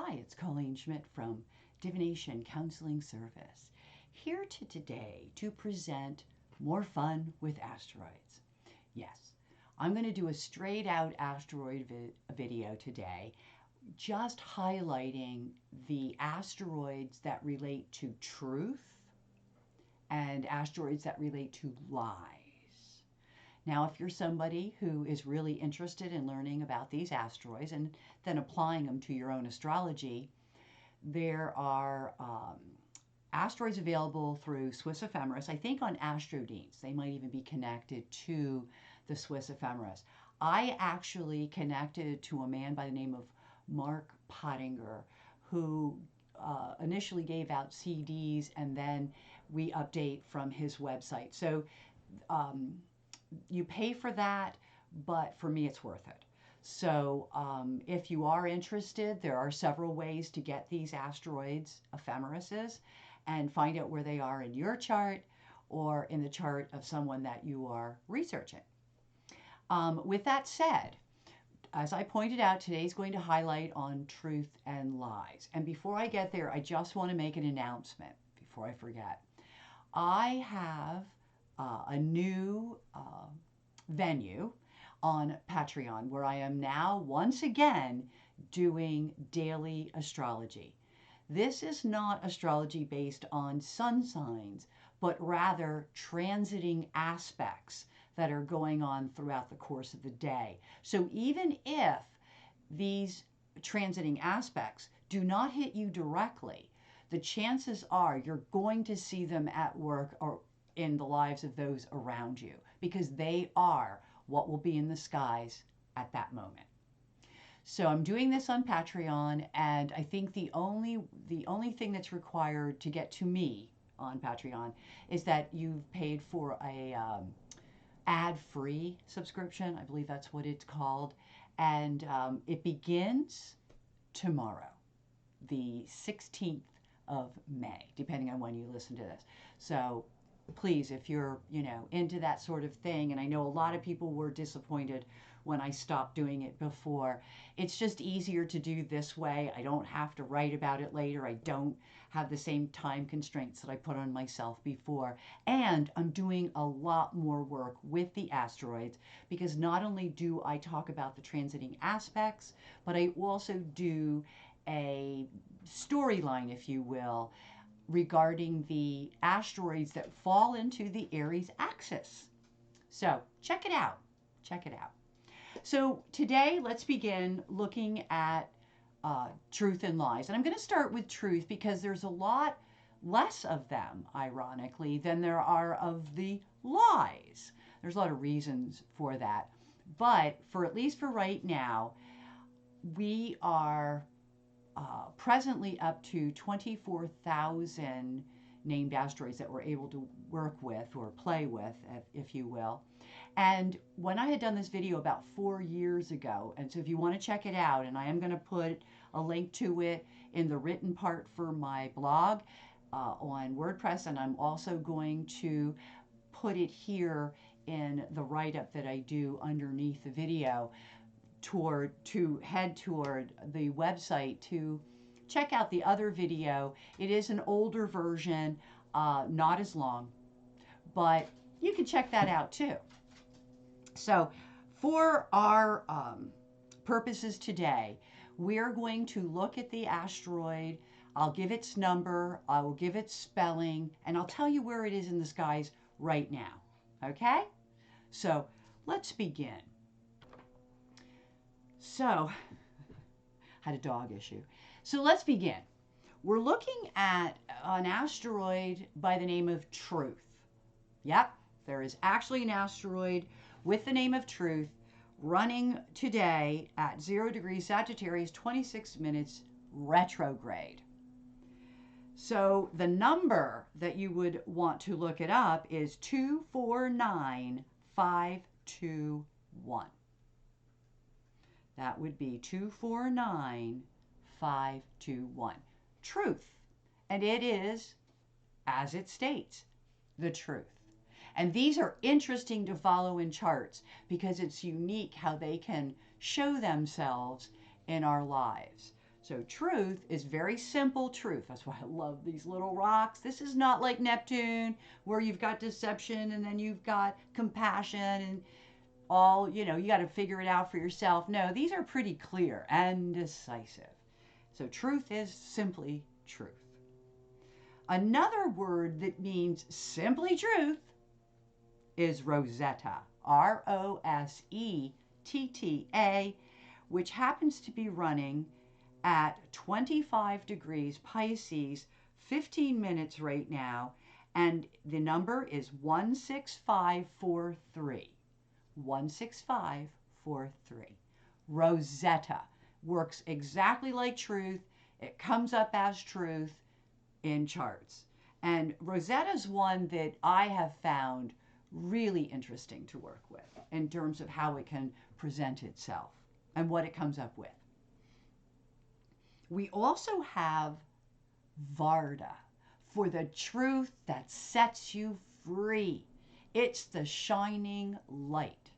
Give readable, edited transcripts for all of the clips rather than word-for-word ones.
Hi, it's Colleen Schmidt from Divination Counseling Service, here today to present more fun with asteroids. Yes, I'm going to do a straight out asteroid video today, just highlighting the asteroids that relate to truth and asteroids that relate to lies. Now, if you're somebody who is really interested in learning about these asteroids and then applying them to your own astrology, there are asteroids available through Swiss Ephemeris. I think on Asteroids, they might even be connected to the Swiss Ephemeris. I actually connected to a man by the name of Mark Pottinger, who initially gave out CDs, and then we update from his website. So you pay for that, but for me, it's worth it. So if you are interested, there are several ways to get these asteroids, ephemerises, and find out where they are in your chart or in the chart of someone that you are researching. With that said, as I pointed out, today's going to highlight on truth and lies. And before I get there, I just want to make an announcement before I forget. I have a new venue on Patreon where I am now once again doing daily astrology. This is not astrology based on sun signs, but rather transiting aspects that are going on throughout the course of the day. So even if these transiting aspects do not hit you directly, the chances are you're going to see them at work or in the lives of those around you, because they are what will be in the skies at that moment. So I'm doing this on Patreon, and I think the only thing that's required to get to me on Patreon is that you've paid for a ad-free subscription. I believe that's what it's called, and it begins tomorrow, the 16th of May, depending on when you listen to this. So please, if you're, into that sort of thing, and I know a lot of people were disappointed when I stopped doing it before, it's just easier to do this way. I don't have to write about it later. I don't have the same time constraints that I put on myself before. And I'm doing a lot more work with the asteroids, because not only do I talk about the transiting aspects, but I also do a storyline, if you will, regarding the asteroids that fall into the Aries axis. So check it out. Check it out. So today, let's begin looking at truth and lies. And I'm going to start with truth because there's a lot less of them, ironically, than there are of the lies. There's a lot of reasons for that. But for at least for right now, we are presently up to 24,000 named asteroids that we're able to work with or play with, if you will. And when I had done this video about 4 years ago, and so if you want to check it out, and I am going to put a link to it in the written part for my blog on WordPress, and I'm also going to put it here in the write-up that I do underneath the video, to head toward the website to check out the other video. It is an older version, not as long, but you can check that out too. So for our purposes today, we're going to look at the asteroid. I'll give its number, I will give its spelling, and I'll tell you where it is in the skies right now. Okay? So let's begin. So, had a dog issue. So let's begin. We're looking at an asteroid by the name of Truth. Yep, there is actually an asteroid with the name of Truth running today at 0 degrees Sagittarius, 26 minutes retrograde. So the number that you would want to look it up is 249521. That would be 249521. Truth. And it is, as it states, the truth. And these are interesting to follow in charts because it's unique how they can show themselves in our lives. So truth is very simple truth. That's why I love these little rocks. This is not like Neptune where you've got deception and then you've got compassion and all, you got to figure it out for yourself. No, these are pretty clear and decisive. So truth is simply truth. Another word that means simply truth is Rosetta, Rosetta, which happens to be running at 25 degrees Pisces, 15 minutes right now, and the number is 16543. 16543. Rosetta works exactly like truth. It comes up as truth in charts. And Rosetta's one that I have found really interesting to work with in terms of how it can present itself and what it comes up with. We also have Varda for the truth that sets you free. It's the shining light.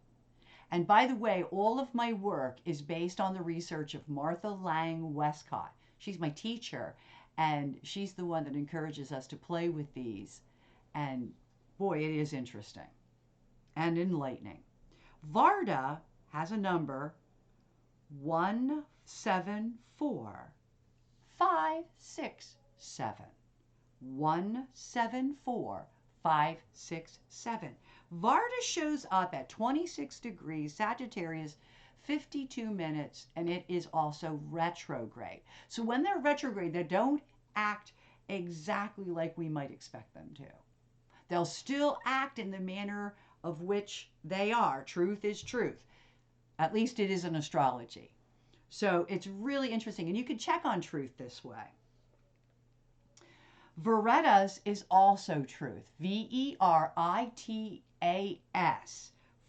And by the way, all of my work is based on the research of Martha Lang Westcott. She's my teacher, and she's the one that encourages us to play with these. And boy, it is interesting and enlightening. Varda has a number 174567. 174567. Varda shows up at 26 degrees Sagittarius, 52 minutes, and it is also retrograde. So when they're retrograde, they don't act exactly like we might expect them to. They'll still act in the manner of which they are. Truth is truth. At least it is in astrology. So it's really interesting. And you can check on truth this way. Veritas is also truth. Veritas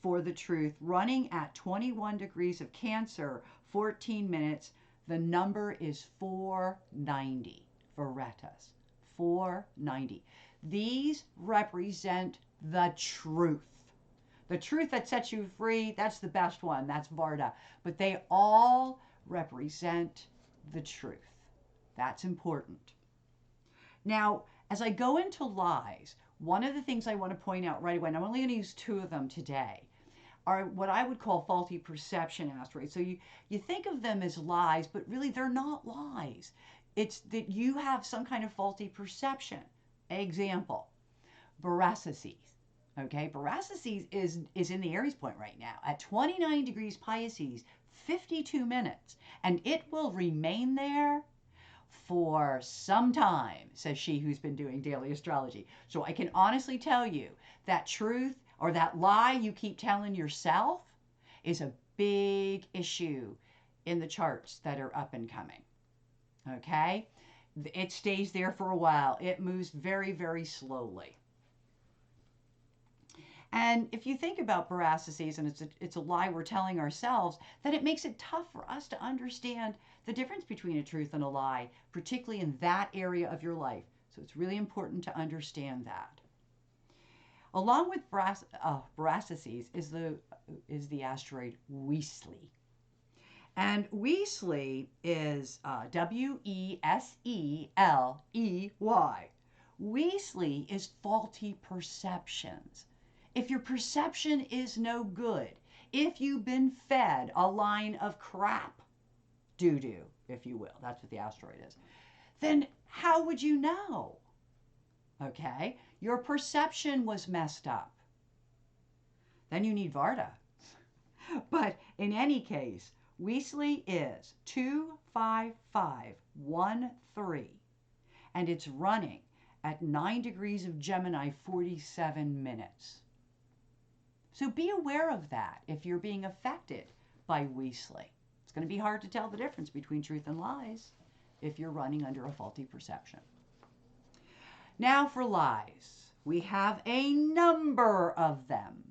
for the truth, running at 21 degrees of Cancer, 14 minutes. The number is 490. Veritas. 490. These represent the truth. The truth that sets you free, that's the best one. That's Varda. But they all represent the truth. That's important. Now, as I go into lies, one of the things I want to point out right away, and I'm only going to use two of them today, are what I would call faulty perception asteroids. So you think of them as lies, but really they're not lies. It's that you have some kind of faulty perception. Example, Boracides. Okay, Boracides is in the Aries point right now at 29 degrees Pisces, 52 minutes, and it will remain there for some time, says she who's been doing daily astrology. So I can honestly tell you that truth or that lie you keep telling yourself is a big issue in the charts that are up and coming. Okay? It stays there for a while. It moves very, very slowly. And if you think about Boracides, and it's a lie we're telling ourselves, then it makes it tough for us to understand the difference between a truth and a lie, particularly in that area of your life. So it's really important to understand that. Along with Boracides is the asteroid Weasley. And Weasley is Weasley. Weasley is faulty perceptions. If your perception is no good, if you've been fed a line of crap, doo-doo, if you will, that's what the asteroid is, then how would you know? Okay, your perception was messed up. Then you need Varda. But in any case, Weasley is 25513, and it's running at 9 degrees of Gemini, 47 minutes. So be aware of that if you're being affected by Weasley. It's going to be hard to tell the difference between truth and lies if you're running under a faulty perception. Now for lies. We have a number of them.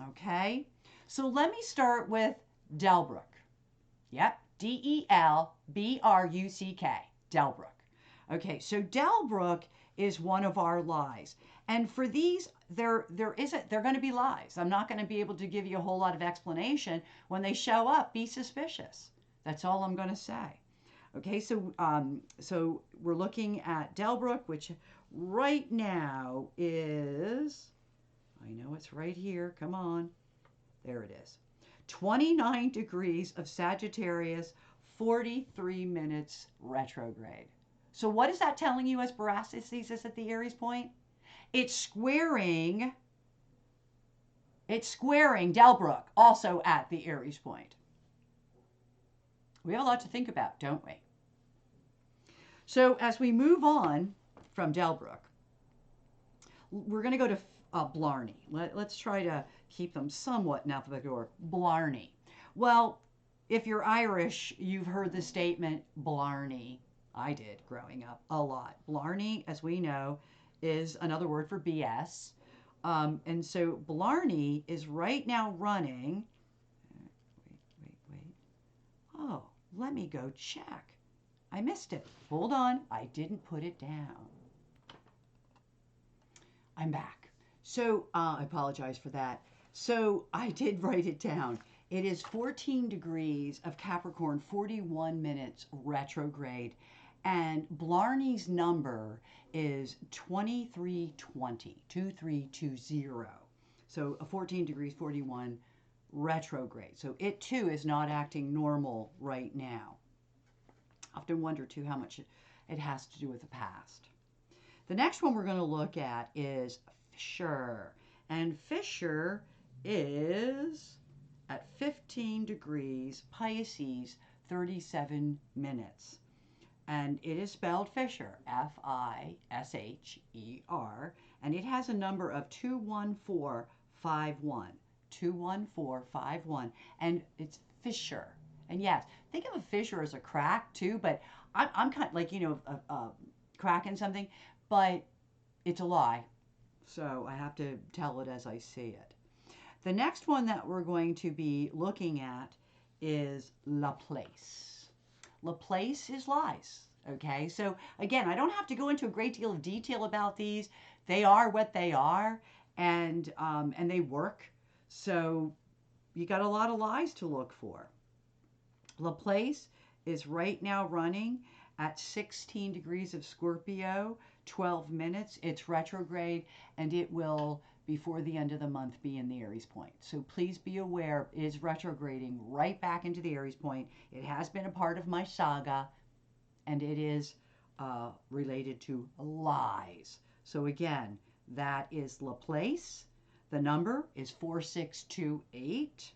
Okay? So let me start with Delbruck. Yep, Delbruck. Delbruck. Okay, so Delbruck is one of our lies. And for these, they're going to be lies. I'm not going to be able to give you a whole lot of explanation. When they show up, be suspicious. That's all I'm going to say. Okay, so we're looking at Delbrook, which right now is, I know it's right here. Come on. There it is. 29 degrees of Sagittarius, 43 minutes retrograde. So what is that telling you as Boracides is at the Aries point? It's squaring Delbrook, also at the Aries point. We have a lot to think about, don't we? So as we move on from Delbrook, we're going to go to Blarney. Let's try to keep them somewhat in alphabetical order. Blarney. Well, if you're Irish, you've heard the statement Blarney. I did growing up a lot. Blarney, as we know, is another word for BS. And so Blarney is right now running. Wait. Oh, let me go check. I missed it. Hold on. I didn't put it down. I'm back. So I apologize for that. So I did write it down. It is 14 degrees of Capricorn, 41 minutes retrograde. And Blarney's number is 2320, 2320. So 14 degrees, 41 retrograde. So it too is not acting normal right now. I often wonder too how much it has to do with the past. The next one we're going to look at is Fisher. And Fisher is at 15 degrees Pisces, 37 minutes. And it is spelled Fisher, Fisher, and it has a number of 21451. 21451. And it's Fisher. And yes, think of a fissure as a crack too, but I'm kind of like, cracking something, but it's a lie. So I have to tell it as I see it. The next one that we're going to be looking at is Laplace. Laplace is lies. Okay, so again, I don't have to go into a great deal of detail about these. They are what they are, and they work. So you got a lot of lies to look for. Laplace is right now running at 16 degrees of Scorpio, 12 minutes. It's retrograde, and it will, before the end of the month, be in the Aries point. So please be aware, it is retrograding right back into the Aries point. It has been a part of my saga, and it is related to lies. So again, that is Laplace. The number is 4628.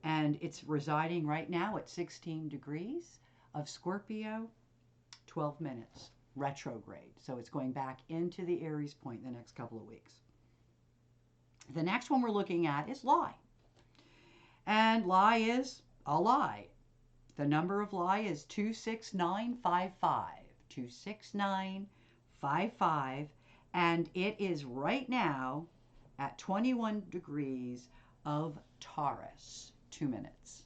And it's residing right now at 16 degrees of Scorpio, 12 minutes, retrograde. So it's going back into the Aries point in the next couple of weeks. The next one we're looking at is lie. And lie is a lie. The number of lie is 26955. 26955. And it is right now at 21 degrees of Taurus. 2 minutes.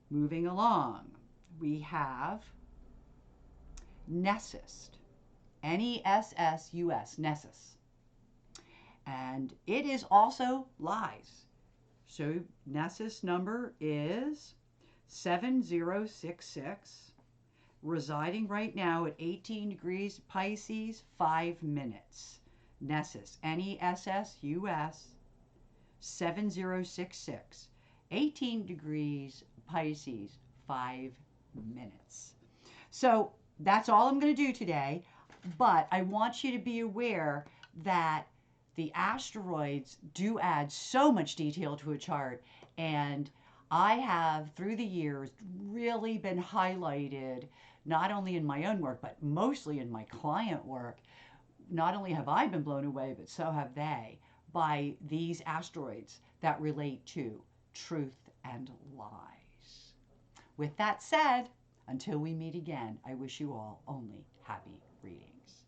Moving along, we have Nessus. Nessus, Nessus. And it is also lies. So Nessus number is 7066, residing right now at 18 degrees Pisces, 5 minutes. Nessus, Nessus, 7066, 18 degrees Pisces, 5 minutes. So that's all I'm going to do today, but I want you to be aware that the asteroids do add so much detail to a chart, and I have, through the years, really been highlighted, not only in my own work, but mostly in my client work. Not only have I been blown away, but so have they, by these asteroids that relate to truth and lies. With that said, until we meet again, I wish you all only happy readings.